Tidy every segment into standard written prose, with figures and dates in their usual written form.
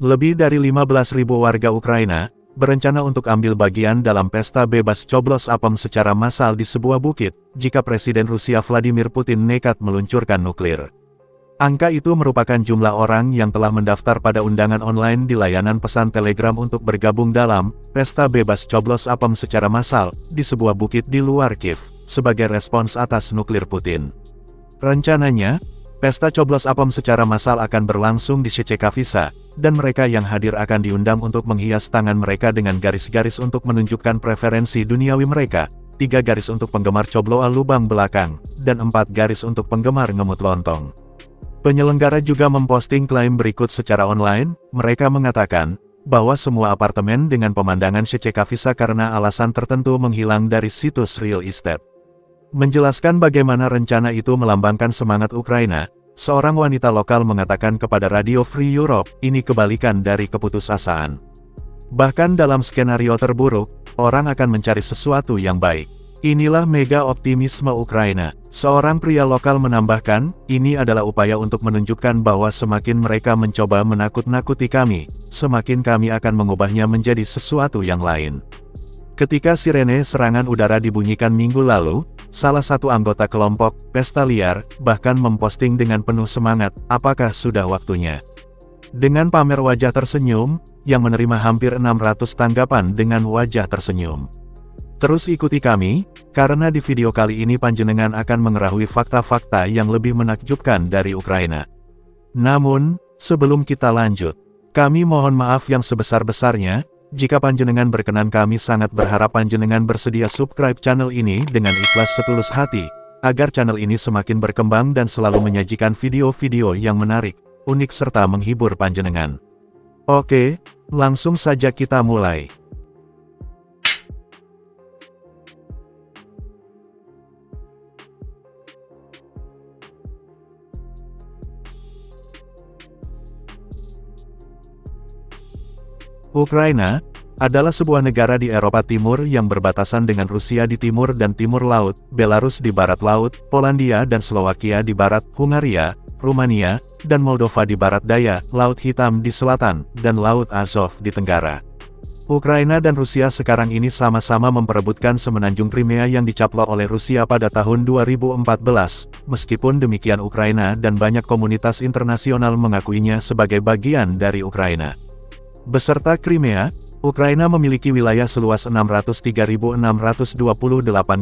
Lebih dari 15.000 warga Ukraina berencana untuk ambil bagian dalam pesta bebas coblos apem secara massal di sebuah bukit, jika Presiden Rusia Vladimir Putin nekat meluncurkan nuklir. Angka itu merupakan jumlah orang yang telah mendaftar pada undangan online di layanan pesan Telegram untuk bergabung dalam pesta bebas coblos apem secara massal di sebuah bukit di luar Kiev, sebagai respons atas nuklir Putin. Rencananya, pesta coblos apem secara massal akan berlangsung di Shchekavisa, dan mereka yang hadir akan diundang untuk menghias tangan mereka dengan garis-garis untuk menunjukkan preferensi duniawi mereka, 3 garis untuk penggemar cobloa lubang belakang, dan 4 garis untuk penggemar ngemut lontong. Penyelenggara juga memposting klaim berikut secara online. Mereka mengatakan bahwa semua apartemen dengan pemandangan Shchekavisa karena alasan tertentu menghilang dari situs real estate. Menjelaskan bagaimana rencana itu melambangkan semangat Ukraina, seorang wanita lokal mengatakan kepada Radio Free Europe, ini kebalikan dari keputusasaan. Bahkan dalam skenario terburuk, orang akan mencari sesuatu yang baik. Inilah mega optimisme Ukraina. Seorang pria lokal menambahkan, ini adalah upaya untuk menunjukkan bahwa semakin mereka mencoba menakut-nakuti kami, semakin kami akan mengubahnya menjadi sesuatu yang lain. Ketika sirene serangan udara dibunyikan minggu lalu, salah satu anggota kelompok Pesta Liar bahkan memposting dengan penuh semangat, apakah sudah waktunya? Dengan pamer wajah tersenyum, yang menerima hampir 600 tanggapan dengan wajah tersenyum. Terus ikuti kami, karena di video kali ini panjenengan akan mengetahui fakta-fakta yang lebih menakjubkan dari Ukraina. Namun, sebelum kita lanjut, kami mohon maaf yang sebesar-besarnya. Jika panjenengan berkenan, kami sangat berharap panjenengan bersedia subscribe channel ini dengan ikhlas setulus hati, agar channel ini semakin berkembang dan selalu menyajikan video-video yang menarik, unik serta menghibur panjenengan. Oke, langsung saja kita mulai. Ukraina adalah sebuah negara di Eropa Timur yang berbatasan dengan Rusia di timur dan timur laut, Belarus di barat laut, Polandia dan Slovakia di barat, Hungaria, Rumania, dan Moldova di barat daya, Laut Hitam di selatan, dan Laut Azov di tenggara. Ukraina dan Rusia sekarang ini sama-sama memperebutkan semenanjung Crimea yang dicaplok oleh Rusia pada tahun 2014, meskipun demikian Ukraina dan banyak komunitas internasional mengakuinya sebagai bagian dari Ukraina. Beserta Crimea, Ukraina memiliki wilayah seluas 603.628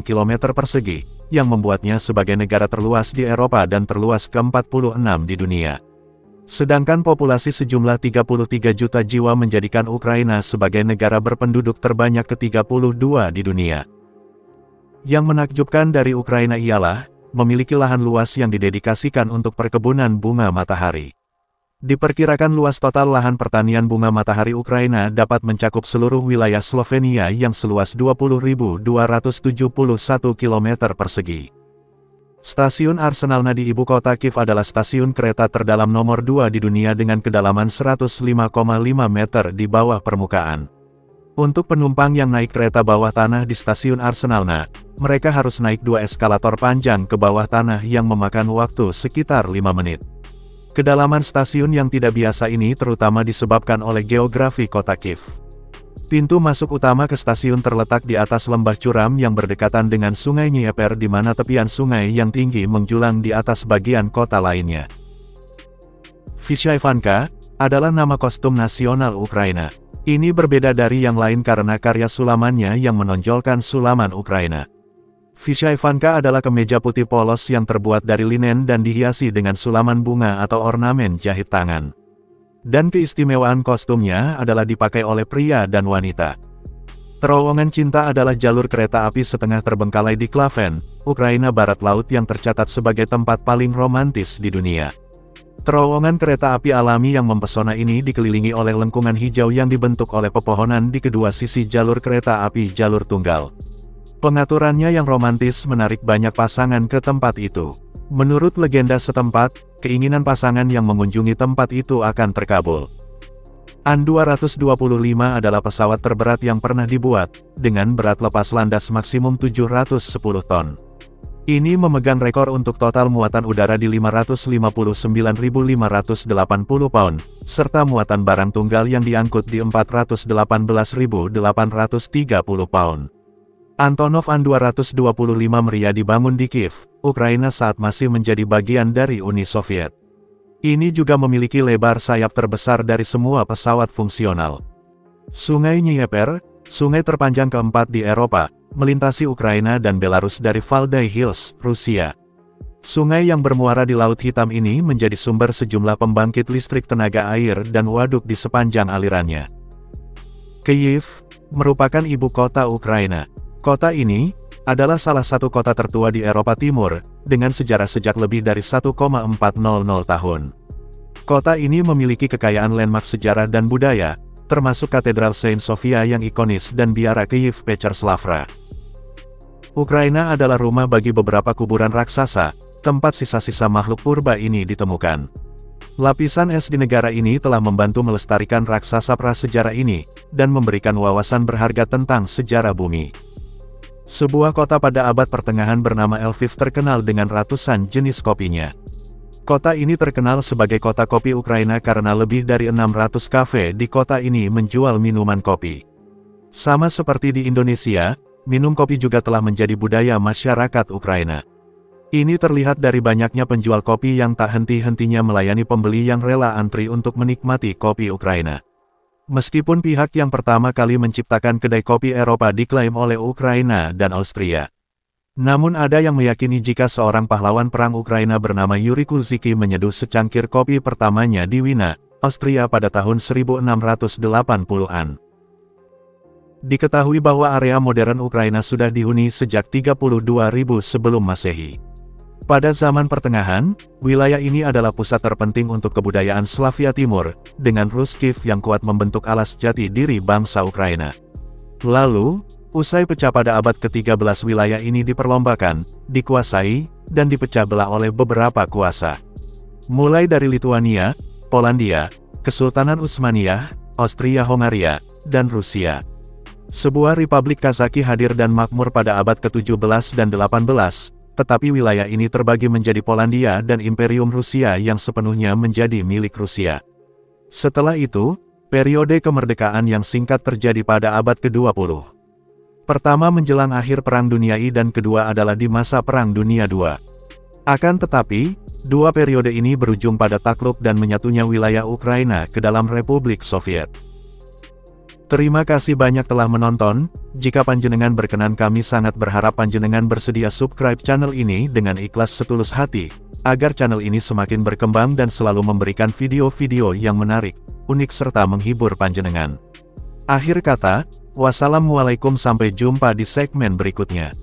km persegi, yang membuatnya sebagai negara terluas di Eropa dan terluas ke-46 di dunia. Sedangkan populasi sejumlah 33 juta jiwa menjadikan Ukraina sebagai negara berpenduduk terbanyak ke-32 di dunia. Yang menakjubkan dari Ukraina ialah, memiliki lahan luas yang didedikasikan untuk perkebunan bunga matahari. Diperkirakan luas total lahan pertanian bunga matahari Ukraina dapat mencakup seluruh wilayah Slovenia yang seluas 20.271 km persegi. Stasiun Arsenalna di ibu kota Kiev adalah stasiun kereta terdalam nomor 2 di dunia dengan kedalaman 105,5 meter di bawah permukaan. Untuk penumpang yang naik kereta bawah tanah di stasiun Arsenalna, mereka harus naik 2 eskalator panjang ke bawah tanah yang memakan waktu sekitar 5 menit. Kedalaman stasiun yang tidak biasa ini terutama disebabkan oleh geografi kota Kiev. Pintu masuk utama ke stasiun terletak di atas lembah curam yang berdekatan dengan sungai Dnieper di mana tepian sungai yang tinggi menjulang di atas bagian kota lainnya. Vyshyayvanka adalah nama kostum nasional Ukraina. Ini berbeda dari yang lain karena karya sulamannya yang menonjolkan sulaman Ukraina. Vyshyayvanka adalah kemeja putih polos yang terbuat dari linen dan dihiasi dengan sulaman bunga atau ornamen jahit tangan. Dan keistimewaan kostumnya adalah dipakai oleh pria dan wanita. Terowongan cinta adalah jalur kereta api setengah terbengkalai di Klaven, Ukraina barat laut yang tercatat sebagai tempat paling romantis di dunia. Terowongan kereta api alami yang mempesona ini dikelilingi oleh lengkungan hijau yang dibentuk oleh pepohonan di kedua sisi jalur kereta api jalur tunggal. Pengaturannya yang romantis menarik banyak pasangan ke tempat itu. Menurut legenda setempat, keinginan pasangan yang mengunjungi tempat itu akan terkabul. An-225 adalah pesawat terberat yang pernah dibuat, dengan berat lepas landas maksimum 710 ton. Ini memegang rekor untuk total muatan udara di 559.580 pound, serta muatan barang tunggal yang diangkut di 418.830 pound. Antonov An-225 Mriya dibangun di Kiev, Ukraina saat masih menjadi bagian dari Uni Soviet. Ini juga memiliki lebar sayap terbesar dari semua pesawat fungsional. Sungai Dnieper, sungai terpanjang keempat di Eropa, melintasi Ukraina dan Belarus dari Valdai Hills, Rusia. Sungai yang bermuara di Laut Hitam ini menjadi sumber sejumlah pembangkit listrik tenaga air dan waduk di sepanjang alirannya. Kyiv merupakan ibu kota Ukraina. Kota ini adalah salah satu kota tertua di Eropa Timur, dengan sejarah sejak lebih dari 1,400 tahun. Kota ini memiliki kekayaan landmark sejarah dan budaya, termasuk Katedral Saint Sofia yang ikonis dan biara Kyiv Pecherslavra. Ukraina adalah rumah bagi beberapa kuburan raksasa, tempat sisa-sisa makhluk purba ini ditemukan. Lapisan es di negara ini telah membantu melestarikan raksasa prasejarah ini, dan memberikan wawasan berharga tentang sejarah bumi. Sebuah kota pada abad pertengahan bernama Lviv terkenal dengan ratusan jenis kopinya. Kota ini terkenal sebagai kota kopi Ukraina karena lebih dari 600 kafe di kota ini menjual minuman kopi. Sama seperti di Indonesia, minum kopi juga telah menjadi budaya masyarakat Ukraina. Ini terlihat dari banyaknya penjual kopi yang tak henti-hentinya melayani pembeli yang rela antri untuk menikmati kopi Ukraina. Meskipun pihak yang pertama kali menciptakan kedai kopi Eropa diklaim oleh Ukraina dan Austria. Namun ada yang meyakini jika seorang pahlawan perang Ukraina bernama Yuri Kulziki menyeduh secangkir kopi pertamanya di Wina, Austria pada tahun 1680-an. Diketahui bahwa area modern Ukraina sudah dihuni sejak 32.000 sebelum Masehi. Pada zaman pertengahan, wilayah ini adalah pusat terpenting untuk kebudayaan Slavia Timur, dengan Rus Kiev yang kuat membentuk alas jati diri bangsa Ukraina. Lalu, usai pecah pada abad ke-13 wilayah ini diperlombakan, dikuasai, dan dipecah belah oleh beberapa kuasa. Mulai dari Lituania, Polandia, Kesultanan Utsmaniyah, Austria-Hongaria, dan Rusia. Sebuah Republik Kazaki hadir dan makmur pada abad ke-17 dan 18, tetapi wilayah ini terbagi menjadi Polandia dan Imperium Rusia yang sepenuhnya menjadi milik Rusia. Setelah itu, periode kemerdekaan yang singkat terjadi pada abad ke-20. Pertama menjelang akhir Perang Dunia I dan kedua adalah di masa Perang Dunia II. Akan tetapi, dua periode ini berujung pada takluk dan menyatunya wilayah Ukraina ke dalam Republik Soviet. Terima kasih banyak telah menonton. Jika panjenengan berkenan, kami sangat berharap panjenengan bersedia subscribe channel ini dengan ikhlas setulus hati, agar channel ini semakin berkembang dan selalu memberikan video-video yang menarik, unik serta menghibur panjenengan. Akhir kata, wassalamualaikum, sampai jumpa di segmen berikutnya.